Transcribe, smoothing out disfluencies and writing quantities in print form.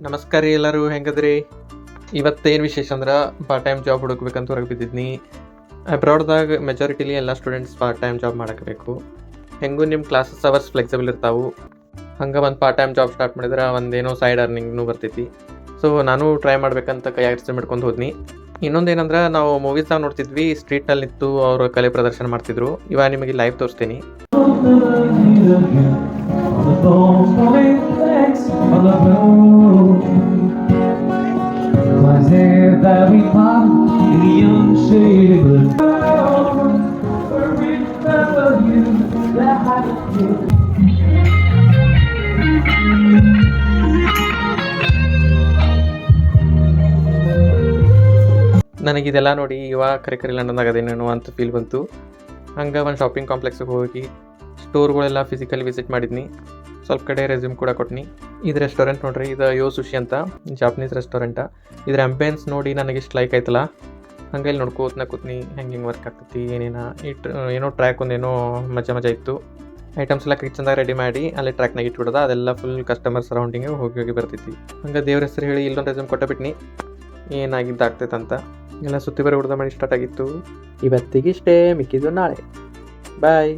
ನಮಸ್ಕಾರ ರೀ ಎಲ್ಲರೂ, ಹೆಂಗದ್ರಿ? ಇವತ್ತೇನು ವಿಶೇಷ ಅಂದ್ರೆ ಪಾರ್ಟ್ ಟೈಮ್ ಜಾಬ್ ಹುಡುಕ್ಬೇಕಂತ ಹೊರಗೆ ಬಿದ್ದಿದ್ನಿ. ಅಬ್ರಾಡ್ದಾಗ ಮೆಜಾರಿಟಿಲಿ ಎಲ್ಲ ಸ್ಟೂಡೆಂಟ್ಸ್ ಪಾರ್ಟ್ ಟೈಮ್ ಜಾಬ್ ಮಾಡಬೇಕು. ಹೆಂಗೂ ನಿಮ್ಮ ಕ್ಲಾಸಸ್ ಅವರ್ಸ್ ಫ್ಲೆಕ್ಸಿಬಲ್ ಇರ್ತಾವೆ. ಹಂಗೆ ಒಂದು ಪಾರ್ಟ್ ಟೈಮ್ ಜಾಬ್ ಸ್ಟಾರ್ಟ್ ಮಾಡಿದ್ರೆ ಒಂದೇನೋ ಸೈಡ್ ಅರ್ನಿಂಗ್ನೂ ಬರ್ತೈತಿ. ಸೊ ನಾನು ಟ್ರೈ ಮಾಡ್ಬೇಕಂತ ಕೈಯಾಗ ರಿಸ್ಕ್ ಮಾಡ್ಕೊಂಡು ಹೋದ್ನಿ. ಇನ್ನೊಂದೇನಂದ್ರೆ ನಾವು ಮೂವೀಸ್ದಾಗ ನೋಡ್ತಿದ್ವಿ, ಸ್ಟ್ರೀಟ್ನಲ್ಲಿ ನಿಂತು ಅವರು ಕಲೆ ಪ್ರದರ್ಶನ ಮಾಡ್ತಿದ್ರು. ಇವಾಗ ನಿಮಗೆ ಲೈವ್ ತೋರಿಸ್ತೀನಿ. ನನಗಿದೆಲ್ಲ ನೋಡಿ ಇವಾಗ ಕರೆ ಲಂಡನ್ದಾಗ ಅದೇನೇನೋ ಅಂತ ಫೀಲ್ ಬಂತು. ಹಂಗೆ ಒಂದು ಶಾಪಿಂಗ್ ಕಾಂಪ್ಲೆಕ್ಸಿಗೆ ಹೋಗಿ ಸ್ಟೋರ್ಗಳೆಲ್ಲ ಫಿಸಿಕಲಿ ವಿಸಿಟ್ ಮಾಡಿದ್ನಿ. ಸ್ವಲ್ಪ ಕಡೆ ರೆಸ್ಯೂಮ್ ಕೂಡ ಕೊಟ್ನಿ. ಇದು ರೆಸ್ಟೋರೆಂಟ್ ನೋಡ್ರಿ, ಇದು ಯೋ ಸುಶಿ ಅಂತ ಜಾಪನೀಸ್ ರೆಸ್ಟೋರೆಂಟ. ಇದ್ರ ಅಂಬಿಯನ್ಸ್ ನೋಡಿ ನನಗೆ ಇಷ್ಟು ಲೈಕ್ ಆಯ್ತಲ್ಲ. ಹಂಗೆ ಇಲ್ಲಿ ನೋಡ್ಕೋತನ ಕೂತ್ನಿ ಹೆಂಗೆ ವರ್ಕ್ ಆಗ್ತೈತಿ ಏನೋ ಟ್ರ್ಯಾಕ್ ಒಂದೇನೋ ಮಜಾ ಇತ್ತು. ಐಟಮ್ಸ್ ಎಲ್ಲ ಕಿಚನ್ದಾಗ ರೆಡಿ ಮಾಡಿ ಅಲ್ಲಿ ಟ್ರ್ಯಾಕ್ನಾಗ ಇಟ್ಬಿಡೋದ, ಅದೆಲ್ಲ ಫುಲ್ ಕಸ್ಟಮರ್ ಸರೌಂಡಿಂಗ್ ಹೋಗಿ ಬರ್ತೈತಿ. ಹಂಗೆ ದೇವ್ರ ಹೆಸರು ಹೇಳಿ ಇಲ್ಲೊಂದು ರೆಸ್ಯೂಮ್ ಕೊಟ್ಟಬಿಟ್ನಿ, ಏನಾಗಿದ್ದಾಗ್ತೈತಂತ. ಎಲ್ಲ ಸುತ್ತಿ ಬರೋ ಹುಡ್ದ ಮಾಡಿ ಸ್ಟಾರ್ಟ್ ಆಗಿತ್ತು. ಇವತ್ತಿಗಿಷ್ಟೇ, ಮಿಕ್ಕಿದ್ದು ನಾಳೆ. ಬಾಯ್.